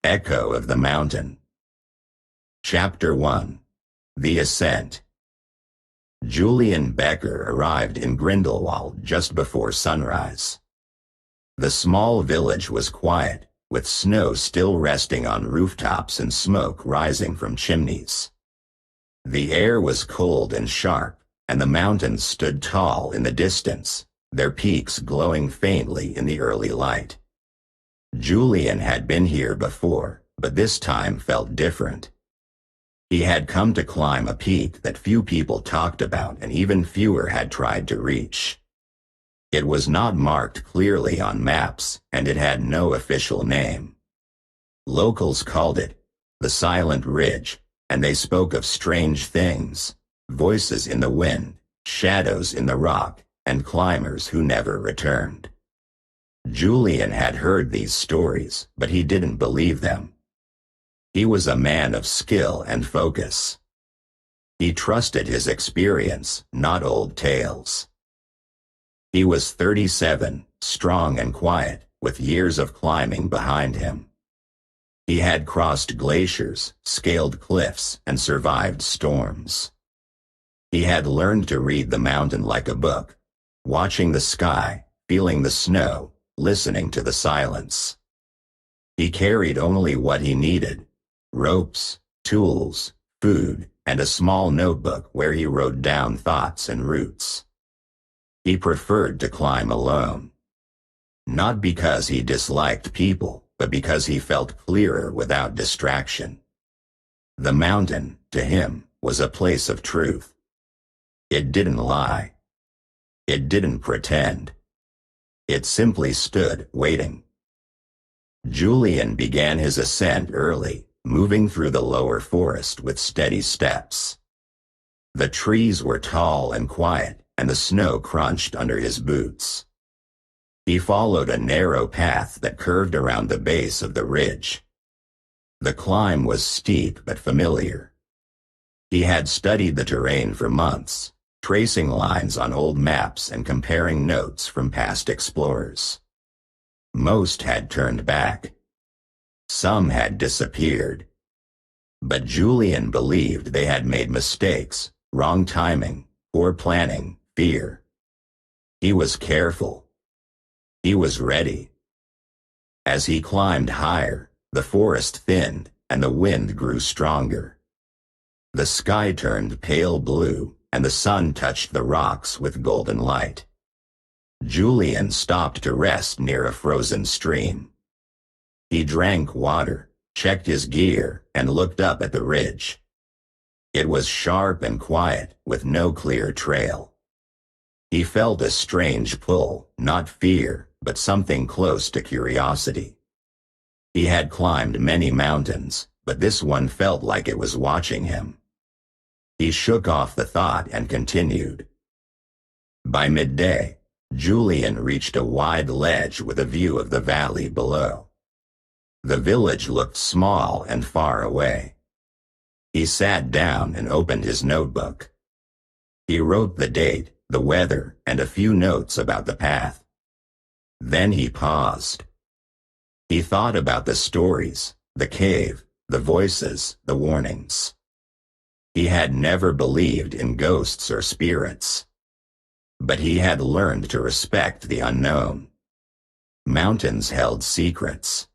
Echo of the Mountain. Chapter 1. The Ascent. Julian Becker arrived in Grindelwald just before sunrise. The small village was quiet, with snow still resting on rooftops and smoke rising from chimneys. The air was cold and sharp, and the mountains stood tall in the distance, their peaks glowing faintly in the early light. Julian had been here before, but this time felt different. He had come to climb a peak that few people talked about and even fewer had tried to reach. It was not marked clearly on maps, and it had no official name. Locals called it the Silent Ridge, and they spoke of strange things, voices in the wind, shadows in the rock, and climbers who never returned. Julian had heard these stories, but he didn't believe them. He was a man of skill and focus. He trusted his experience, not old tales. He was 37, strong and quiet, with years of climbing behind him. He had crossed glaciers, scaled cliffs, and survived storms. He had learned to read the mountain like a book, watching the sky, feeling the snow, listening to the silence. He carried only what he needed: ropes, tools, food, and a small notebook where he wrote down thoughts and routes. He preferred to climb alone. Not because he disliked people, but because he felt clearer without distraction. The mountain, to him, was a place of truth. It didn't lie. It didn't pretend. It simply stood, waiting. Julian began his ascent early, moving through the lower forest with steady steps. The trees were tall and quiet, and the snow crunched under his boots. He followed a narrow path that curved around the base of the ridge. The climb was steep but familiar. He had studied the terrain for months, tracing lines on old maps and comparing notes from past explorers. Most had turned back. Some had disappeared. But Julian believed they had made mistakes, wrong timing, poor planning, fear. He was careful. He was ready. As he climbed higher, the forest thinned and the wind grew stronger. The sky turned pale blue, and the sun touched the rocks with golden light. Julian stopped to rest near a frozen stream. He drank water, checked his gear, and looked up at the ridge. It was sharp and quiet, with no clear trail. He felt a strange pull, not fear, but something close to curiosity. He had climbed many mountains, but this one felt like it was watching him. He shook off the thought and continued. By midday, Julian reached a wide ledge with a view of the valley below. The village looked small and far away. He sat down and opened his notebook. He wrote the date, the weather, and a few notes about the path. Then he paused. He thought about the stories, the cave, the voices, the warnings. He had never believed in ghosts or spirits. But he had learned to respect the unknown. Mountains held secrets.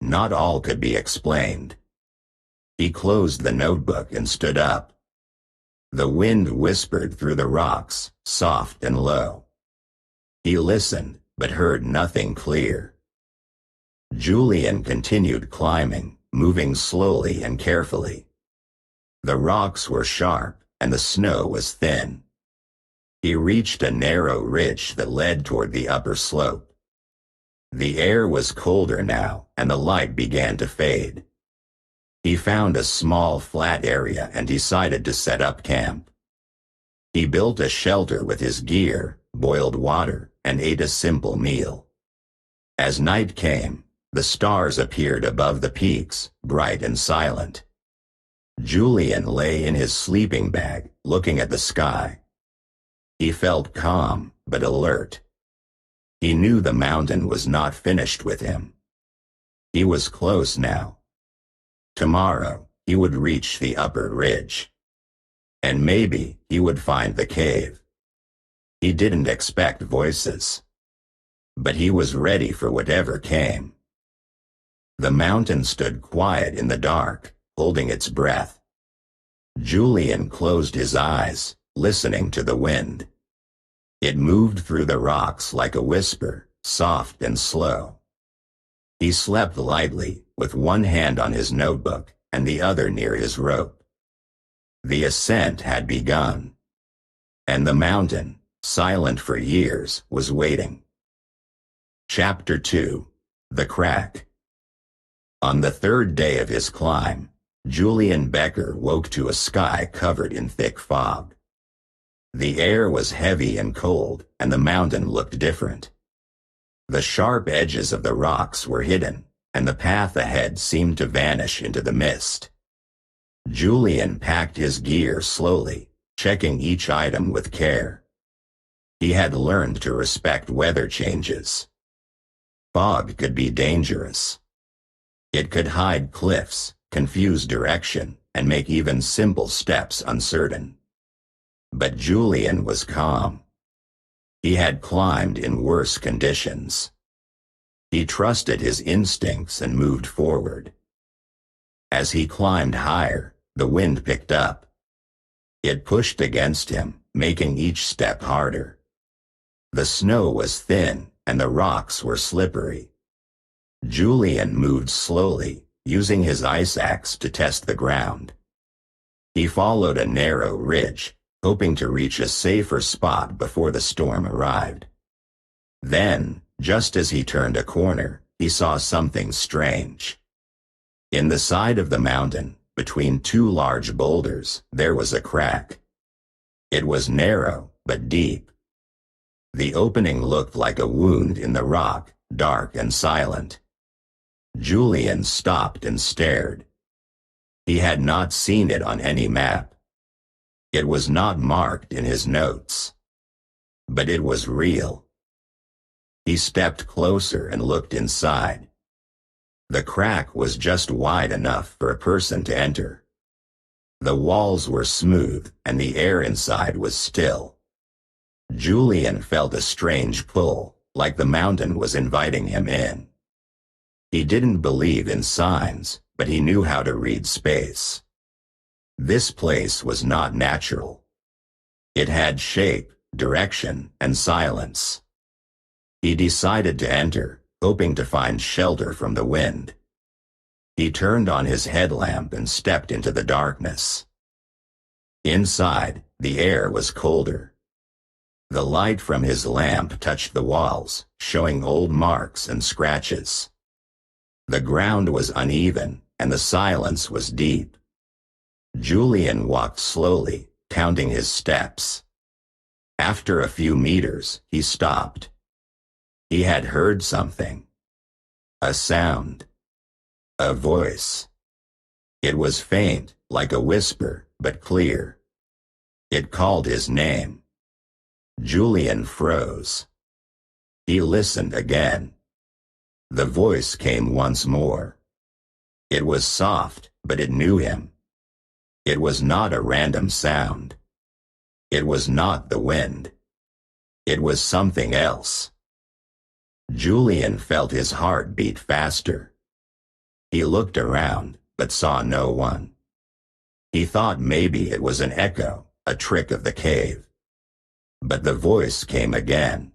Not all could be explained. He closed the notebook and stood up. The wind whispered through the rocks, soft and low. He listened, but heard nothing clear. Julian continued climbing, moving slowly and carefully. The rocks were sharp, and the snow was thin. He reached a narrow ridge that led toward the upper slope. The air was colder now, and the light began to fade. He found a small flat area and decided to set up camp. He built a shelter with his gear, boiled water, and ate a simple meal. As night came, the stars appeared above the peaks, bright and silent. Julian lay in his sleeping bag, looking at the sky. He felt calm, but alert. He knew the mountain was not finished with him. He was close now. Tomorrow, he would reach the upper ridge. And maybe he would find the cave. He didn't expect voices. But he was ready for whatever came. The mountain stood quiet in the dark, holding its breath. Julian closed his eyes, listening to the wind. It moved through the rocks like a whisper, soft and slow. He slept lightly, with one hand on his notebook and the other near his rope. The ascent had begun. And the mountain, silent for years, was waiting. Chapter 2. The Crack. On the third day of his climb, Julian Becker woke to a sky covered in thick fog. The air was heavy and cold, and the mountain looked different. The sharp edges of the rocks were hidden, and the path ahead seemed to vanish into the mist. Julian packed his gear slowly, checking each item with care. He had learned to respect weather changes. Fog could be dangerous. It could hide cliffs, confuse direction, and make even simple steps uncertain. But Julian was calm. He had climbed in worse conditions. He trusted his instincts and moved forward. As he climbed higher, the wind picked up. It pushed against him, making each step harder. The snow was thin, and the rocks were slippery. Julian moved slowly, using his ice axe to test the ground. He followed a narrow ridge, hoping to reach a safer spot before the storm arrived. Then, just as he turned a corner, he saw something strange. In the side of the mountain, between two large boulders, there was a crack. It was narrow, but deep. The opening looked like a wound in the rock, dark and silent. Julian stopped and stared. He had not seen it on any map. It was not marked in his notes. But it was real. He stepped closer and looked inside. The crack was just wide enough for a person to enter. The walls were smooth, and the air inside was still. Julian felt a strange pull, like the mountain was inviting him in. He didn't believe in signs, but he knew how to read space. This place was not natural. It had shape, direction, and silence. He decided to enter, hoping to find shelter from the wind. He turned on his headlamp and stepped into the darkness. Inside, the air was colder. The light from his lamp touched the walls, showing old marks and scratches. The ground was uneven, and the silence was deep. Julian walked slowly, counting his steps. After a few meters, he stopped. He had heard something. A sound. A voice. It was faint, like a whisper, but clear. It called his name. Julian froze. He listened again. The voice came once more. It was soft, but it knew him. It was not a random sound. It was not the wind. It was something else. Julian felt his heart beat faster. He looked around, but saw no one. He thought maybe it was an echo, a trick of the cave. But the voice came again.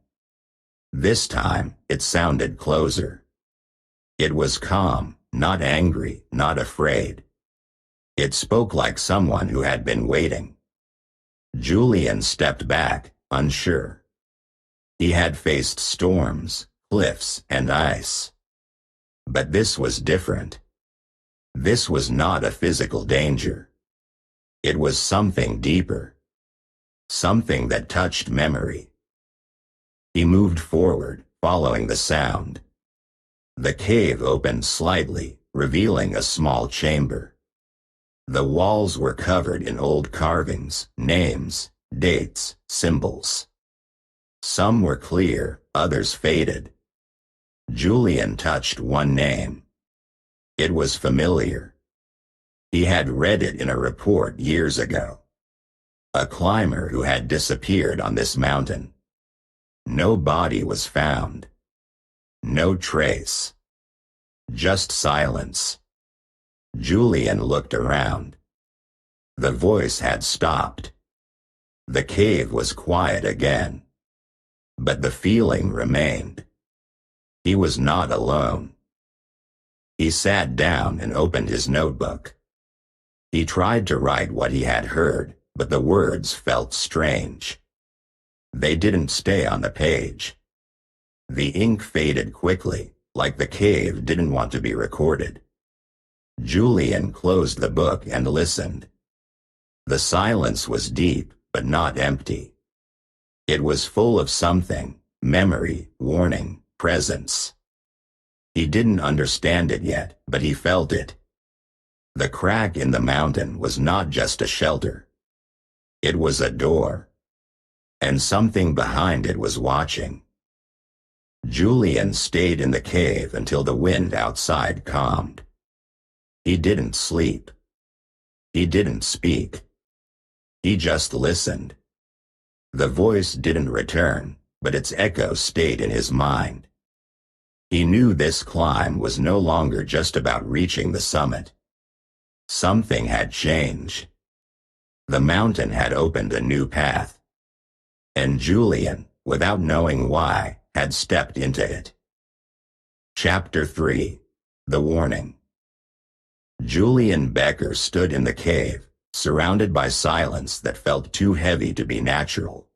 This time, it sounded closer. It was calm, not angry, not afraid. It spoke like someone who had been waiting. Julian stepped back, unsure. He had faced storms, cliffs, and ice. But this was different. This was not a physical danger. It was something deeper. Something that touched memory. He moved forward, following the sound. The cave opened slightly, revealing a small chamber. The walls were covered in old carvings, names, dates, symbols. Some were clear, others faded. Julian touched one name, It was familiar. He had read it in a report years ago. A climber who had disappeared on this mountain. No body was found. No trace. Just silence. Julian looked around. The voice had stopped. The cave was quiet again. But the feeling remained. He was not alone. He sat down and opened his notebook. He tried to write what he had heard, but the words felt strange. They didn't stay on the page. The ink faded quickly, like the cave didn't want to be recorded. Julian closed the book and listened. The silence was deep, but not empty. It was full of something: memory, warning, presence. He didn't understand it yet, but he felt it. The crack in the mountain was not just a shelter. It was a door. And something behind it was watching. Julian stayed in the cave until the wind outside calmed. He didn't sleep. He didn't speak. He just listened. The voice didn't return, but its echo stayed in his mind. He knew this climb was no longer just about reaching the summit. Something had changed. The mountain had opened a new path. And Julian, without knowing why, had stepped into it. Chapter 3. The Warning. Julian Becker stood in the cave, surrounded by silence that felt too heavy to be natural.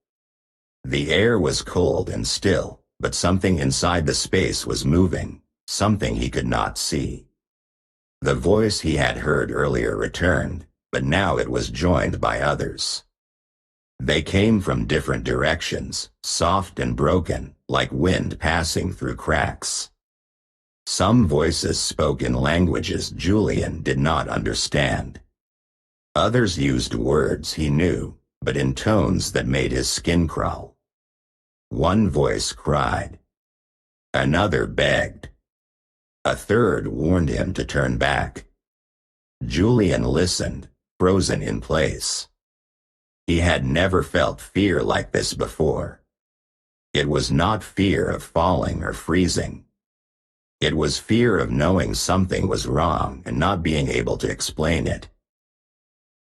The air was cold and still, but something inside the space was moving, something he could not see. The voice he had heard earlier returned, but now it was joined by others. They came from different directions, soft and broken, like wind passing through cracks. Some voices spoke in languages Julian did not understand. Others used words he knew, but in tones that made his skin crawl. One voice cried. Another begged. A third warned him to turn back. Julian listened, frozen in place. He had never felt fear like this before. It was not fear of falling or freezing. It was fear of knowing something was wrong and not being able to explain it.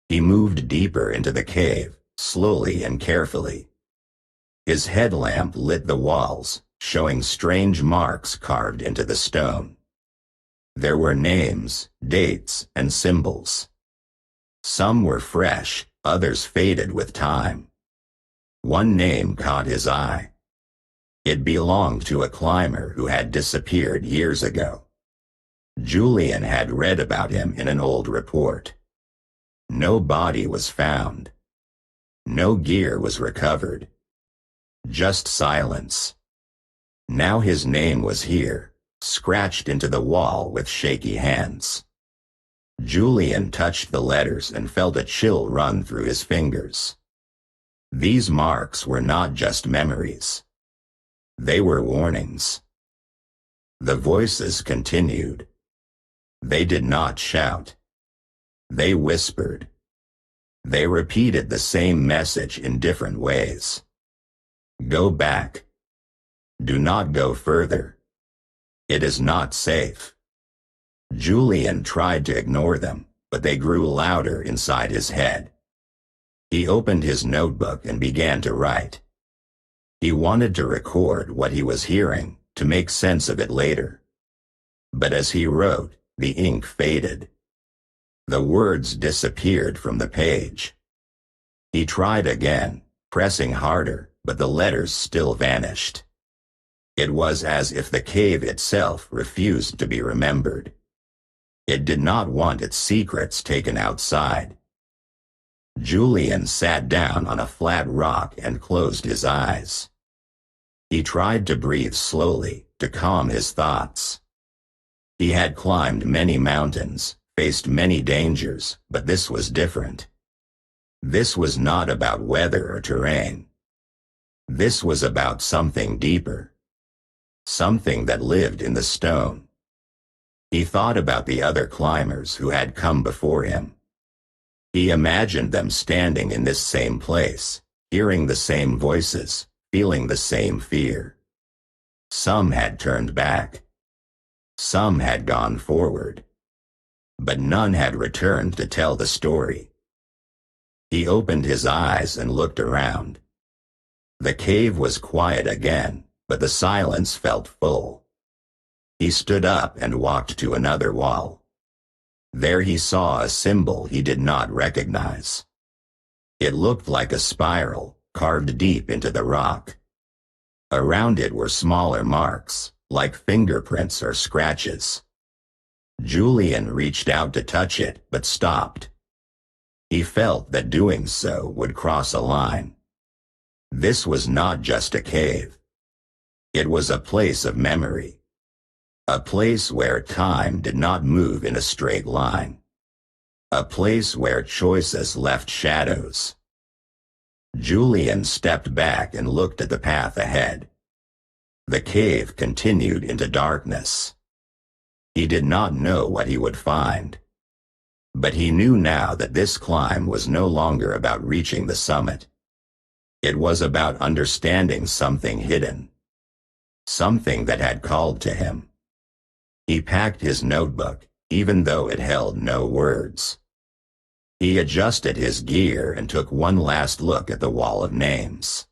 He moved deeper into the cave, slowly and carefully. His headlamp lit the walls, showing strange marks carved into the stone. There were names, dates, and symbols. Some were fresh, others faded with time. One name caught his eye. It belonged to a climber who had disappeared years ago. Julian had read about him in an old report. No body was found. No gear was recovered. Just silence. Now his name was here, scratched into the wall with shaky hands. Julian touched the letters and felt a chill run through his fingers. These marks were not just memories. They were warnings. The voices continued. They did not shout. They whispered. They repeated the same message in different ways. Go back. Do not go further. It is not safe. Julian tried to ignore them, but they grew louder inside his head. He opened his notebook and began to write. He wanted to record what he was hearing, to make sense of it later. But as he wrote, the ink faded. The words disappeared from the page. He tried again, pressing harder, but the letters still vanished. It was as if the cave itself refused to be remembered. It did not want its secrets taken outside. Julian sat down on a flat rock and closed his eyes. He tried to breathe slowly, to calm his thoughts. He had climbed many mountains, faced many dangers, but this was different. This was not about weather or terrain. This was about something deeper. Something that lived in the stone. He thought about the other climbers who had come before him. He imagined them standing in this same place, hearing the same voices, feeling the same fear. Some had turned back. Some had gone forward. But none had returned to tell the story. He opened his eyes and looked around. The cave was quiet again, but the silence felt full. He stood up and walked to another wall. There he saw a symbol he did not recognize. It looked like a spiral, carved deep into the rock. Around it were smaller marks, like fingerprints or scratches. Julian reached out to touch it, but stopped. He felt that doing so would cross a line. This was not just a cave. It was a place of memory. A place where time did not move in a straight line. A place where choices left shadows. Julian stepped back and looked at the path ahead. The cave continued into darkness. He did not know what he would find. But he knew now that this climb was no longer about reaching the summit. It was about understanding something hidden. Something that had called to him. He packed his notebook, even though it held no words. He adjusted his gear and took one last look at the wall of names.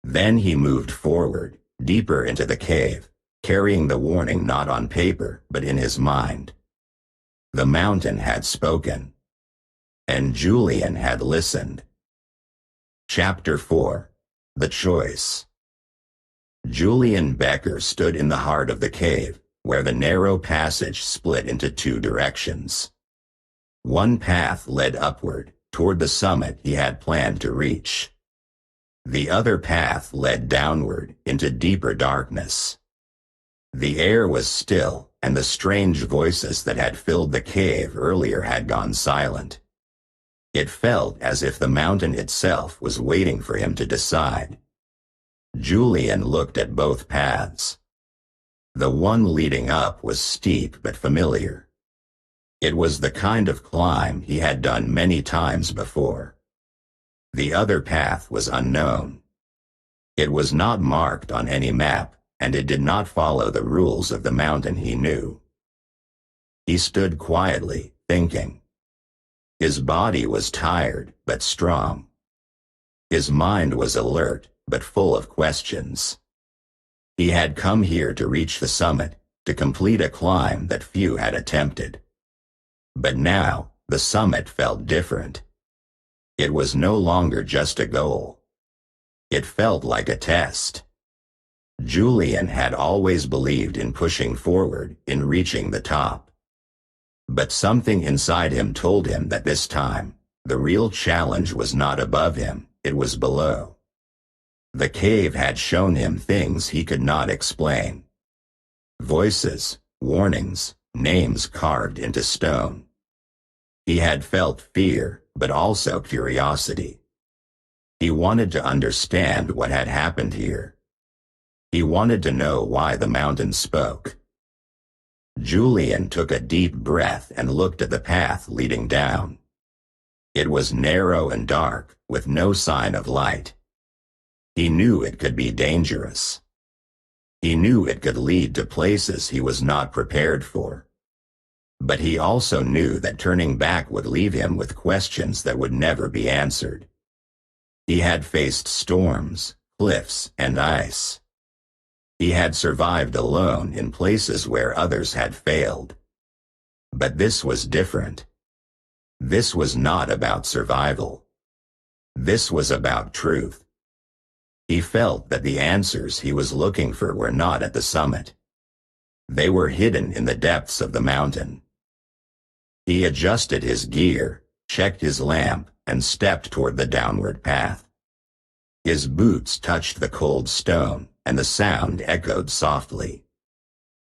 Then he moved forward, deeper into the cave, carrying the warning not on paper but in his mind. The mountain had spoken. And Julian had listened. Chapter 4. The Choice. Julian Becker stood in the heart of the cave, where the narrow passage split into two directions. One path led upward, toward the summit he had planned to reach. The other path led downward, into deeper darkness. The air was still, and the strange voices that had filled the cave earlier had gone silent. It felt as if the mountain itself was waiting for him to decide. Julian looked at both paths. The one leading up was steep but familiar. It was the kind of climb he had done many times before. The other path was unknown. It was not marked on any map, and it did not follow the rules of the mountain he knew. He stood quietly, thinking. His body was tired, but strong. His mind was alert, but full of questions. He had come here to reach the summit, to complete a climb that few had attempted. But now, the summit felt different. It was no longer just a goal. It felt like a test. Julian had always believed in pushing forward, in reaching the top. But something inside him told him that this time, the real challenge was not above him, it was below. The cave had shown him things he could not explain. Voices, warnings, names carved into stone. He had felt fear, but also curiosity. He wanted to understand what had happened here. He wanted to know why the mountain spoke. Julian took a deep breath and looked at the path leading down. It was narrow and dark, with no sign of light. He knew it could be dangerous. He knew it could lead to places he was not prepared for. But he also knew that turning back would leave him with questions that would never be answered. He had faced storms, cliffs, and ice. He had survived alone in places where others had failed. But this was different. This was not about survival. This was about truth. He felt that the answers he was looking for were not at the summit. They were hidden in the depths of the mountain. He adjusted his gear, checked his lamp, and stepped toward the downward path. His boots touched the cold stone, and the sound echoed softly.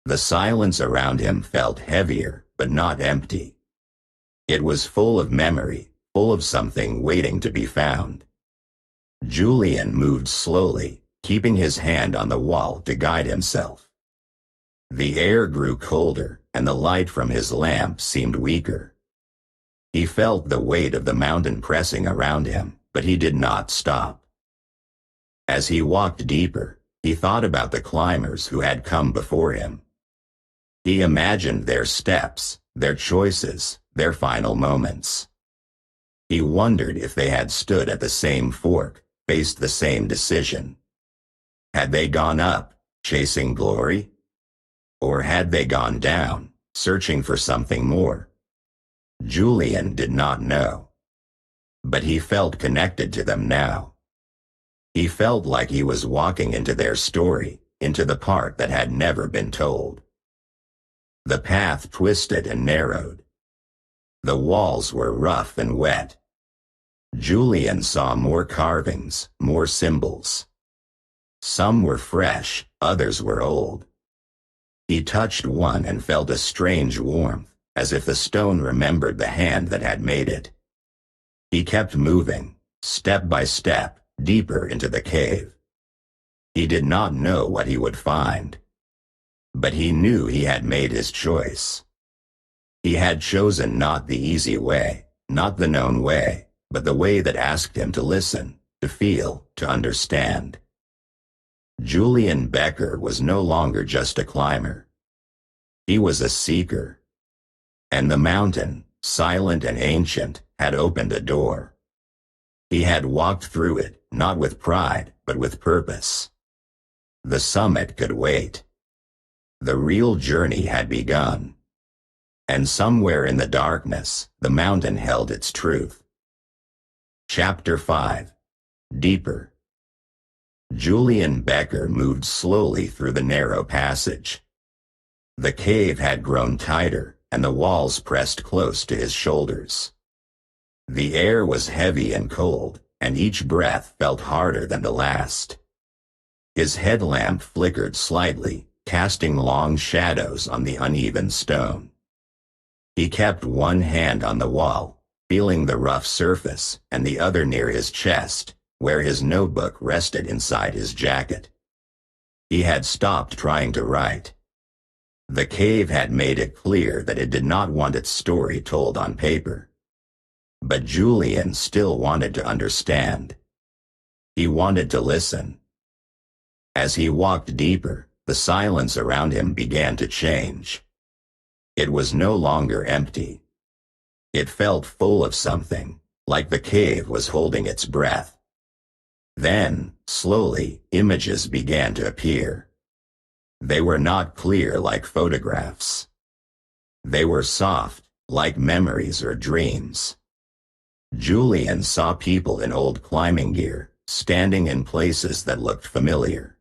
The silence around him felt heavier, but not empty. It was full of memory, full of something waiting to be found. Julian moved slowly, keeping his hand on the wall to guide himself. The air grew colder, and the light from his lamp seemed weaker. He felt the weight of the mountain pressing around him, but he did not stop. As he walked deeper, he thought about the climbers who had come before him. He imagined their steps, their choices, their final moments. He wondered if they had stood at the same fork, faced the same decision. Had they gone up, chasing glory? Or had they gone down, searching for something more? Julian did not know. But he felt connected to them now. He felt like he was walking into their story, into the part that had never been told. The path twisted and narrowed. The walls were rough and wet. Julian saw more carvings, more symbols. Some were fresh, others were old. He touched one and felt a strange warmth, as if the stone remembered the hand that had made it. He kept moving, step by step, deeper into the cave. He did not know what he would find. But he knew he had made his choice. He had chosen not the easy way, not the known way, but the way that asked him to listen, to feel, to understand. Julian Becker was no longer just a climber. He was a seeker. And the mountain, silent and ancient, had opened a door. He had walked through it, not with pride, but with purpose. The summit could wait. The real journey had begun. And somewhere in the darkness, the mountain held its truth. Chapter 5. Deeper. Julian Becker moved slowly through the narrow passage. The cave had grown tighter, and the walls pressed close to his shoulders. The air was heavy and cold, and each breath felt harder than the last. His headlamp flickered slightly, casting long shadows on the uneven stone. He kept one hand on the wall, feeling the rough surface, and the other near his chest, where his notebook rested inside his jacket. He had stopped trying to write. The cave had made it clear that it did not want its story told on paper. But Julian still wanted to understand. He wanted to listen. As he walked deeper, the silence around him began to change. It was no longer empty. It felt full of something, like the cave was holding its breath. Then, slowly, images began to appear. They were not clear like photographs. They were soft, like memories or dreams. Julian saw people in old climbing gear, standing in places that looked familiar.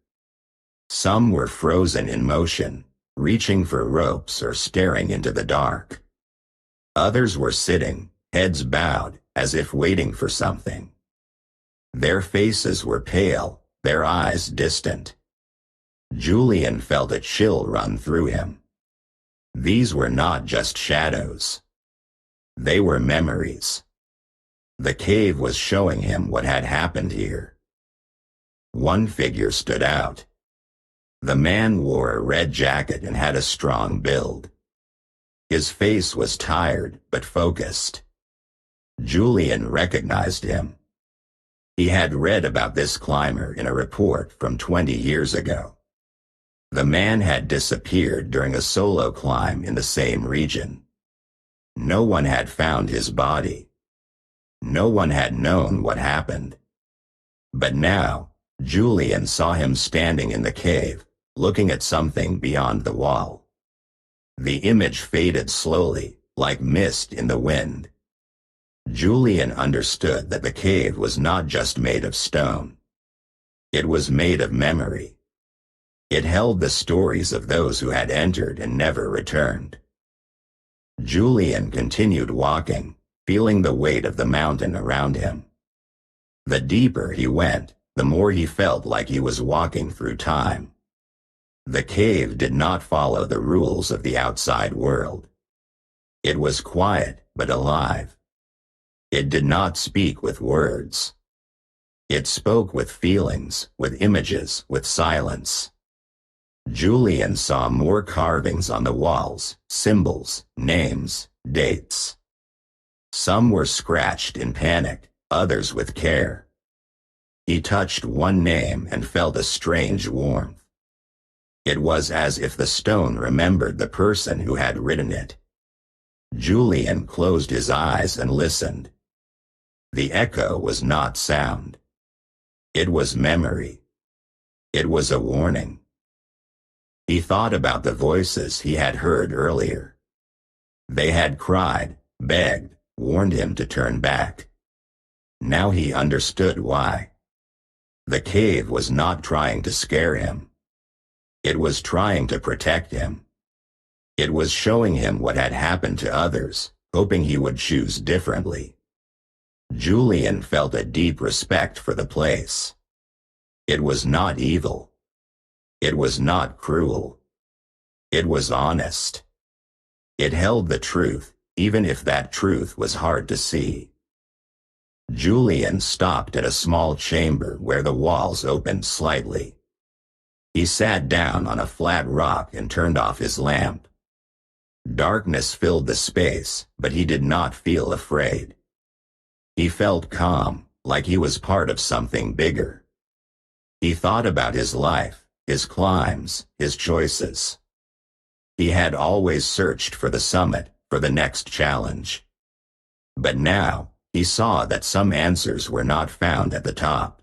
Some were frozen in motion, reaching for ropes or staring into the dark. Others were sitting, heads bowed, as if waiting for something. Their faces were pale, their eyes distant. Julian felt a chill run through him. These were not just shadows. They were memories. The cave was showing him what had happened here. One figure stood out. The man wore a red jacket and had a strong build. His face was tired but focused. Julian recognized him. He had read about this climber in a report from 20 years ago. The man had disappeared during a solo climb in the same region. No one had found his body. No one had known what happened. But now, Julian saw him standing in the cave, looking at something beyond the wall. The image faded slowly, like mist in the wind. Julian understood that the cave was not just made of stone. It was made of memory. It held the stories of those who had entered and never returned. Julian continued walking, feeling the weight of the mountain around him. The deeper he went, the more he felt like he was walking through time. The cave did not follow the rules of the outside world. It was quiet but alive. It did not speak with words. It spoke with feelings, with images, with silence. Julian saw more carvings on the walls, symbols, names, dates. Some were scratched in panic, others with care. He touched one name and felt a strange warmth. It was as if the stone remembered the person who had written it. Julian closed his eyes and listened. The echo was not sound. It was memory. It was a warning. He thought about the voices he had heard earlier. They had cried, begged, warned him to turn back. Now he understood why. The cave was not trying to scare him. It was trying to protect him. It was showing him what had happened to others, hoping he would choose differently. Julian felt a deep respect for the place. It was not evil. It was not cruel. It was honest. It held the truth, even if that truth was hard to see. Julian stopped at a small chamber where the walls opened slightly. He sat down on a flat rock and turned off his lamp. Darkness filled the space, but he did not feel afraid. He felt calm, like he was part of something bigger. He thought about his life, his climbs, his choices. He had always searched for the summit, for the next challenge. But now, he saw that some answers were not found at the top.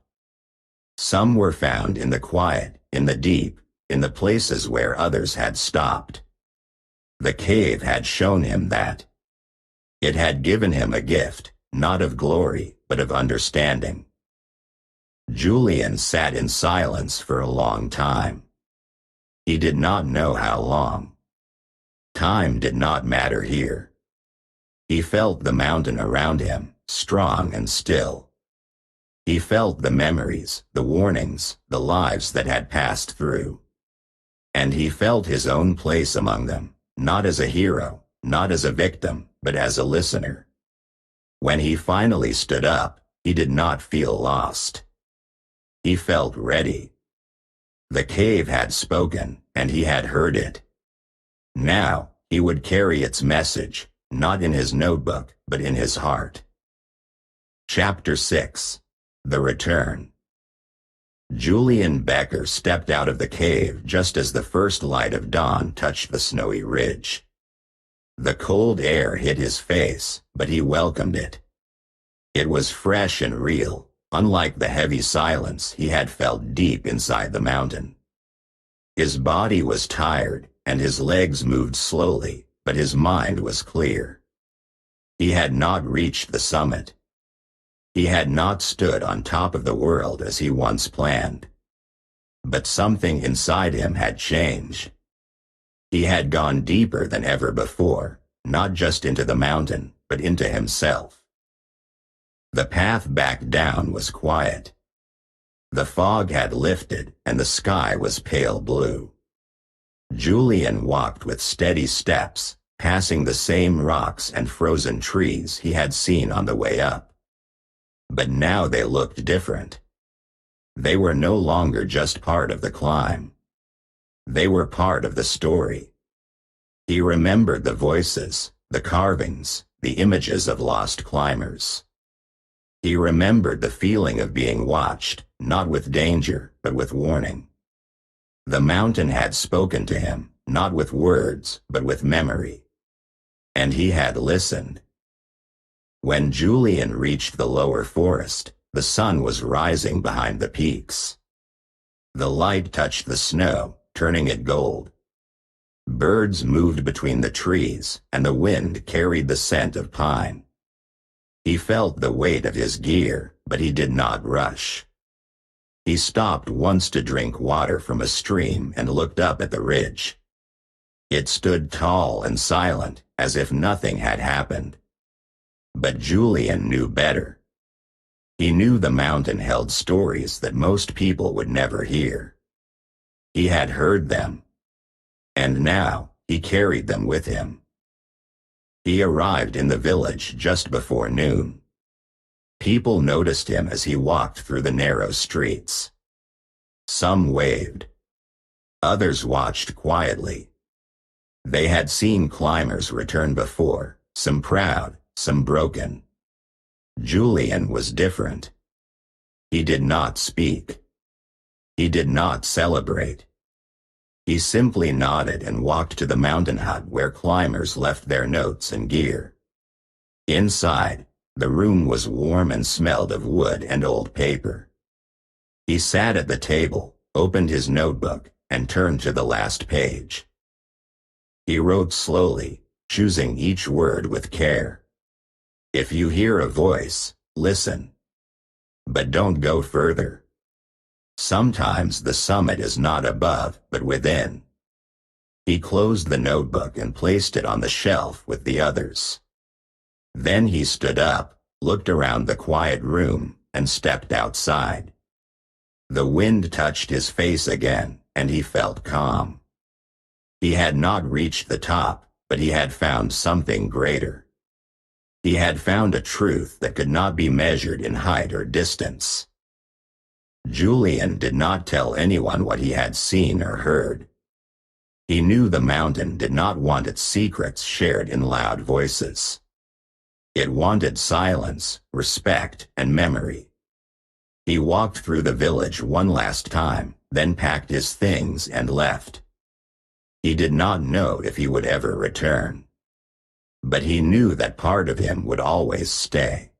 Some were found in the quiet, in the deep, in the places where others had stopped. The cave had shown him that. It had given him a gift, not of glory, but of understanding. Julian sat in silence for a long time. He did not know how long. Time did not matter here. He felt the mountain around him, strong and still. He felt the memories, the warnings, the lives that had passed through. And he felt his own place among them, not as a hero, not as a victim, but as a listener. When he finally stood up, he did not feel lost. He felt ready. The cave had spoken, and he had heard it. Now, he would carry its message, not in his notebook, but in his heart. Chapter 6. The Return. Julian Becker stepped out of the cave just as the first light of dawn touched the snowy ridge. The cold air hit his face, but he welcomed it. It was fresh and real, unlike the heavy silence he had felt deep inside the mountain. His body was tired, and his legs moved slowly, but his mind was clear. He had not reached the summit. He had not stood on top of the world as he once planned. But something inside him had changed. He had gone deeper than ever before, not just into the mountain, but into himself. The path back down was quiet. The fog had lifted, and the sky was pale blue. Julian walked with steady steps, passing the same rocks and frozen trees he had seen on the way up. But now they looked different. They were no longer just part of the climb. They were part of the story. He remembered the voices, the carvings, the images of lost climbers. He remembered the feeling of being watched, not with danger, but with warning. The mountain had spoken to him, not with words, but with memory. And he had listened. When Julian reached the lower forest, the sun was rising behind the peaks. The light touched the snow, turning it gold. Birds moved between the trees, and the wind carried the scent of pine. He felt the weight of his gear, but he did not rush. He stopped once to drink water from a stream and looked up at the ridge. It stood tall and silent, as if nothing had happened. But Julian knew better. He knew the mountain held stories that most people would never hear. He had heard them. And now, he carried them with him. He arrived in the village just before noon. People noticed him as he walked through the narrow streets. Some waved. Others watched quietly. They had seen climbers return before, some proud, some broken. Julian was different. He did not speak. He did not celebrate. He simply nodded and walked to the mountain hut where climbers left their notes and gear. Inside, the room was warm and smelled of wood and old paper. He sat at the table, opened his notebook, and turned to the last page. He wrote slowly, choosing each word with care. If you hear a voice, listen. But don't go further. Sometimes the summit is not above, but within. He closed the notebook and placed it on the shelf with the others. Then he stood up, looked around the quiet room, and stepped outside. The wind touched his face again, and he felt calm. He had not reached the top, but he had found something greater. He had found a truth that could not be measured in height or distance. Julian did not tell anyone what he had seen or heard. He knew the mountain did not want its secrets shared in loud voices. It wanted silence, respect, and memory. He walked through the village one last time, then packed his things and left. He did not know if he would ever return. But he knew that part of him would always stay.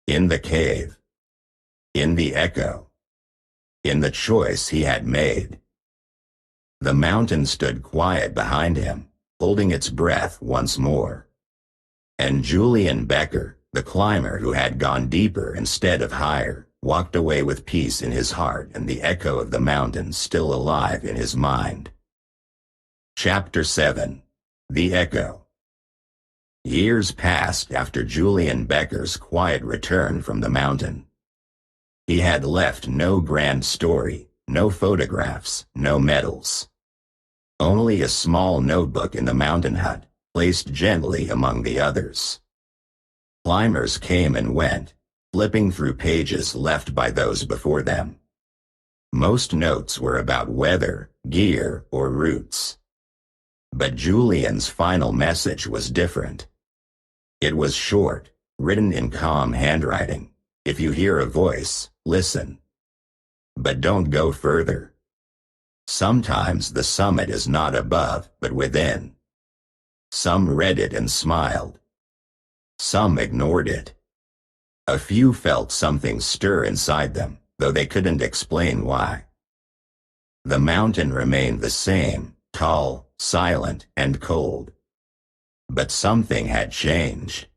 In the cave. In the echo. In the choice he had made. The mountain stood quiet behind him, holding its breath once more. And Julian Becker, the climber who had gone deeper instead of higher, walked away with peace in his heart and the echo of the mountain still alive in his mind. Chapter 7. The Echo. Years passed after Julian Becker's quiet return from the mountain. He had left no grand story, no photographs, no medals. Only a small notebook in the mountain hut, placed gently among the others. Climbers came and went, flipping through pages left by those before them. Most notes were about weather, gear, or routes. But Julian's final message was different. It was short, written in calm handwriting. If you hear a voice, listen. But don't go further. Sometimes the summit is not above, but within. Some read it and smiled. Some ignored it. A few felt something stir inside them, though they couldn't explain why. The mountain remained the same, tall, silent, and cold. But something had changed.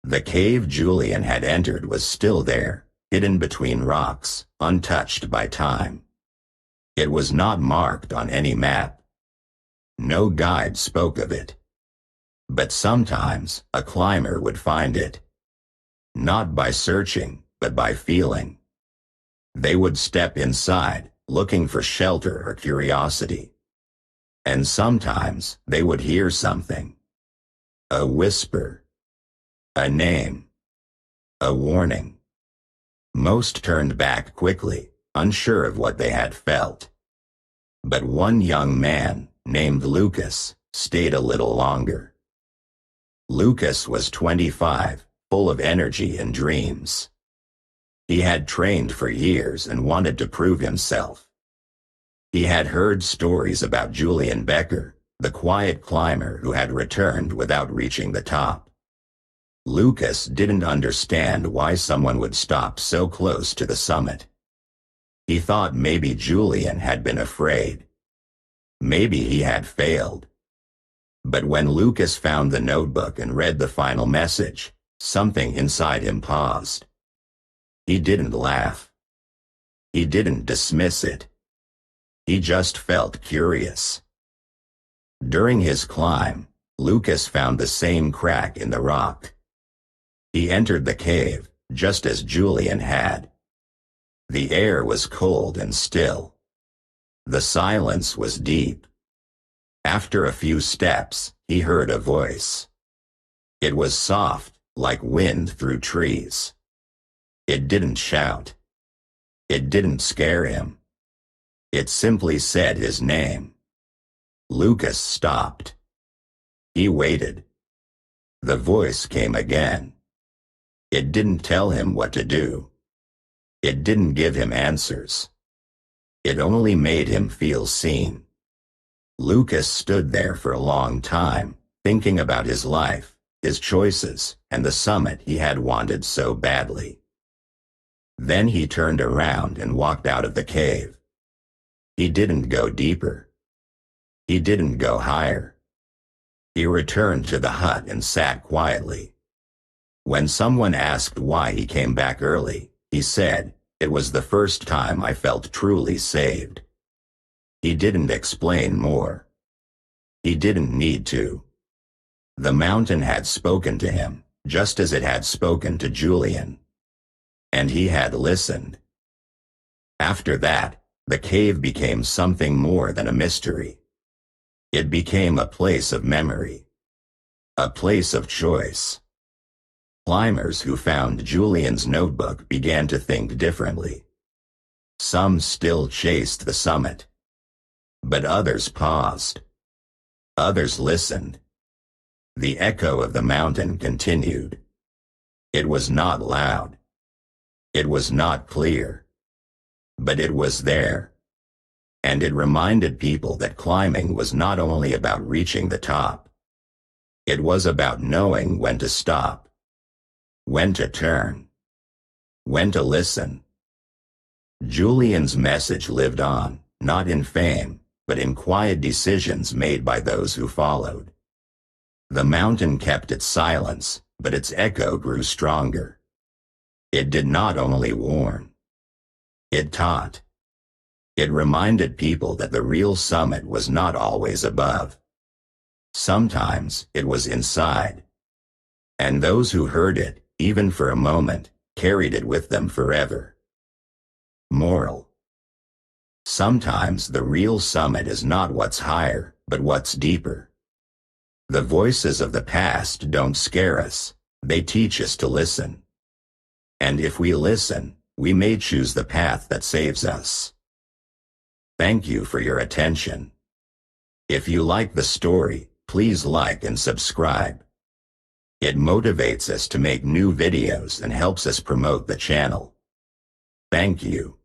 The cave Julian had entered was still there, hidden between rocks, untouched by time. It was not marked on any map. No guide spoke of it. But sometimes a climber would find it. Not by searching, but by feeling. They would step inside, looking for shelter or curiosity. And sometimes they would hear something. A whisper. A name. A warning. Most turned back quickly, unsure of what they had felt. But one young man, named Lucas, stayed a little longer. Lucas was 25, full of energy and dreams. He had trained for years and wanted to prove himself. He had heard stories about Julian Becker, the quiet climber who had returned without reaching the top. Lucas didn't understand why someone would stop so close to the summit. He thought maybe Julian had been afraid. Maybe he had failed. But when Lucas found the notebook and read the final message, something inside him paused. He didn't laugh. He didn't dismiss it. He just felt curious. During his climb, Lucas found the same crack in the rock. He entered the cave, just as Julian had. The air was cold and still. The silence was deep. After a few steps, he heard a voice. It was soft, like wind through trees. It didn't shout. It didn't scare him. It simply said his name. Lucas stopped. He waited. The voice came again. It didn't tell him what to do. It didn't give him answers. It only made him feel seen. Lucas stood there for a long time, thinking about his life, his choices, and the summit he had wanted so badly. Then he turned around and walked out of the cave. He didn't go deeper. He didn't go higher. He returned to the hut and sat quietly. When someone asked why he came back early, he said, "It was the first time I felt truly saved." He didn't explain more. He didn't need to. The mountain had spoken to him, just as it had spoken to Julian. And he had listened. After that, the cave became something more than a mystery. It became a place of memory. A place of choice. Climbers who found Julian's notebook began to think differently. Some still chased the summit. But others paused. Others listened. The echo of the mountain continued. It was not loud. It was not clear. But it was there. And it reminded people that climbing was not only about reaching the top. It was about knowing when to stop. When to turn. When to listen. Julian's message lived on, not in fame, but in quiet decisions made by those who followed. The mountain kept its silence, but its echo grew stronger. It did not only warn. It taught. It reminded people that the real summit was not always above. Sometimes it was inside. And those who heard it, even for a moment, carried it with them forever. Moral. Sometimes the real summit is not what's higher, but what's deeper. The voices of the past don't scare us, they teach us to listen. And if we listen, we may choose the path that saves us. Thank you for your attention. If you like the story, please like and subscribe. It motivates us to make new videos and helps us promote the channel. Thank you.